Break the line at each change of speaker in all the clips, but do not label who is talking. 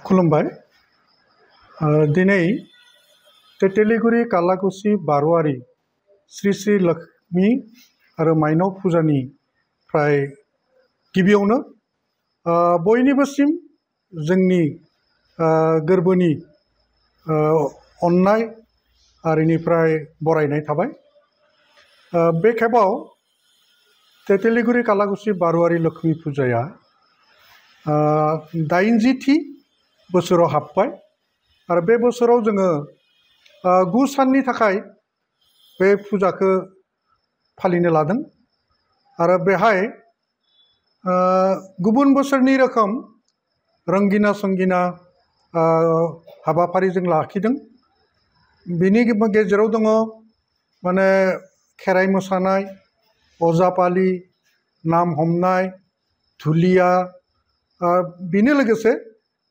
खुलुमबाय दिनै तेतेलिगुरि कालाकुसि बारुवारि श्री श्री लक्ष्मी आरो माइनाव फुजानि फ्राय गिबियावनो बयनिबोसिम जोंनि गोरबोनि अननाय आरिनिफ्राय बरायनाय थाबाय। बे खेबाव तेतेलिगुरि कालाकुसि बारुवारि लक्ष्मी फुजाया 80थि बोसोराव हाबबाय आरो बे बोसोराव जोङो 9 साननि थाखाय बे फुजाखौ फालिनो लादों आरो बेहाय गुबुन बोसोरनि रोखोम रंगिना संगिना हाबाफारि जों लाखिदों। बिनि गेजेराव दङ माने खेराइ मोसानाय, अजापालि, नाम हमनाय, धुलिया, बिनि लोगोसे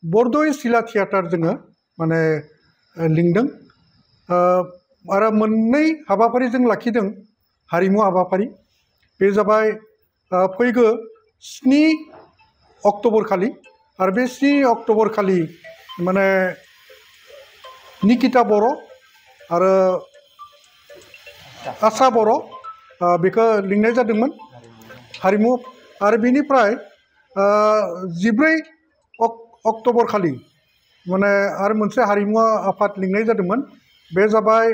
बरदय सिला थियाटार जोङो माने लिंदों आरो मोननै हाबाफारि जों लाखिदों हारिमु हाबाफारि। बे जाबाय फैगौ 7 अक्ट'बर खालि आरो बे 7 अक्ट'बर खालि माने निकिता बर' आरो आसा बर' बेखौ लिंनाय जादोंमोन हारिमु। आरो बिनिफ्राय 14 अक्ट'बर खालि माने आरो मोनसे हारिमु आफाद लिंनाय जादोंमोन। बे जाबाय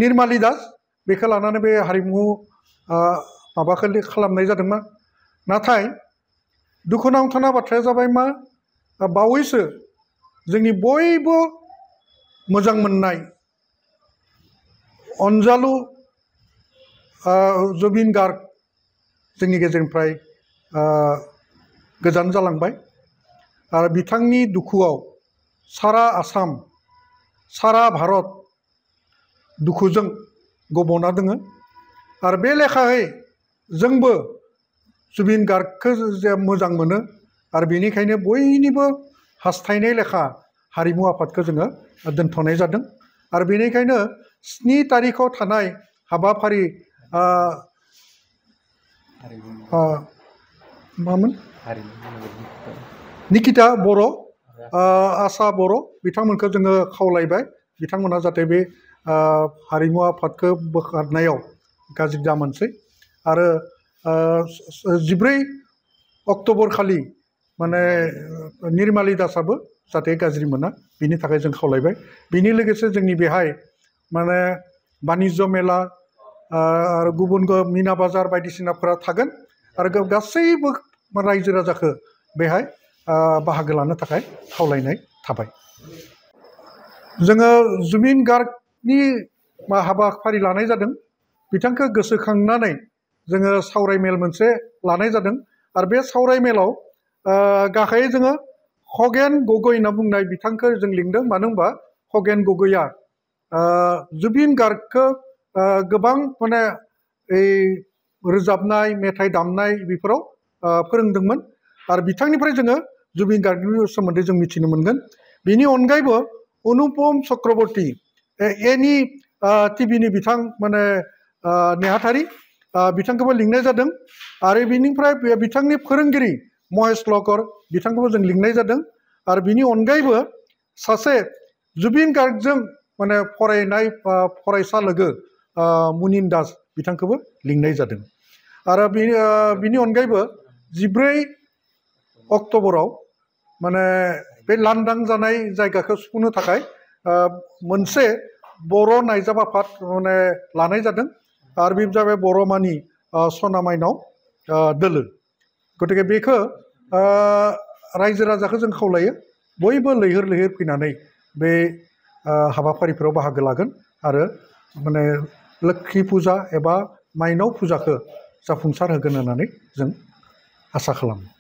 निर्माली दास, बेखौ लानानै बे हारिमु माबाखौ खालामनाय जादोंमोन। नाथाय दुखुनांथावना बाथ्राया जाबाय मा, बावैसो जोंनि बयबो मोजां मोननाय अनजालु जुबिन गार्ग जोंनि गेजेरनिफ्राय गोजान जालांबाय आरो बिथांनि दुखुआव सारा आसाम सारा भारत दुखुजों गबना दोङो। आरो बे लेखायै जोंबो जुबिन गार्गखौ जे मोजां मोनो आरो बेनिखायनो बयनिबो हास्थायनाय लेखा हारिमु आफादखौ जोङो दोनथ'नाय जादों। आरो बेनिखायनो 7 तारिखआव थानाय हाबाफारि मामोन निकिता बर' आसा बर' बिथांमोनखौ जोङो खावलायबाय बिथांमोना जाहाथे बे हारिमु आफादखौ बोखारनायाव गाज्रि दामोनसै। आरो 14 अक्ट'बर खालि माने निर्माली दासाबो जाहाथे गाज्रि मोना बिनि थाखाय जों खावलायबाय। बिनि लोगोसे जोंनि बेहाय माने बानिज्य मेला आरो गुबुन मिना बाजार बायदिसिनाफोरा थागोन आरो गासैबो रायजो राजाखौ बेहाय बाहागो लानो थाखाय खावलायनाय थाबाय। जोङो जुबिन गार्गनि हाबाफारि लानाय जादों। बिथांखौ गोसोखांनानै जोङो सावरायमेल मोनसे लानाय जादों आरो बे सावरायमेलाव गाहायै जोङो खगेन गगৈ होनना बुंनाय बिथांखौ जों लिंदों। मानो होनबा खगेन गगैया जुबिन गार्गखौ गोबां माने रोजाबनाय मेथाइ दामनाय बेफोराव फोरोंदोंमोन आरो बिथांनिफ्राय जोङो जुबिन गार्गनि सोमोन्दै जों मिथिनो मोनगोन। बिनि अनगायैबो अनुपम चक्रवर्ती एनि टिभिनि बिथां माने नेहाथारि बिथांखौबो लिंनाय जादों आरो बिनिफ्राय बिथांनि फोरोंगिरि महेश लकर बिथांखौबो जों लिंनाय जादों। आरो बिनि अनगायैबो सासे जुबिन गार्गजों माने फरायनाय फरायसा लोगो मुनिन दास बिथांखौबो लिंनाय जादों। आरो बिनि अनगायैबो 14 अक्ट'बराव माने बे लांदां जानाय जायगाखौ सुफुंनो थाखाय मोनसे बर' नायजाब आफाद माने लानाय जादों आरो बे जाबाय बर'मानि सना माइनाव दोलो। गतिके बेखौ रायजो राजाखौ जों खावलायो बयबो लैहोर लैहोर फैनानै बे हाबाफारिफोराव बाहागो लागोन आरो माने लोक्षि फुजा एबा माइनाव फुजाखौ जाफुंसार होगोन होननानै जों आसा खालामो।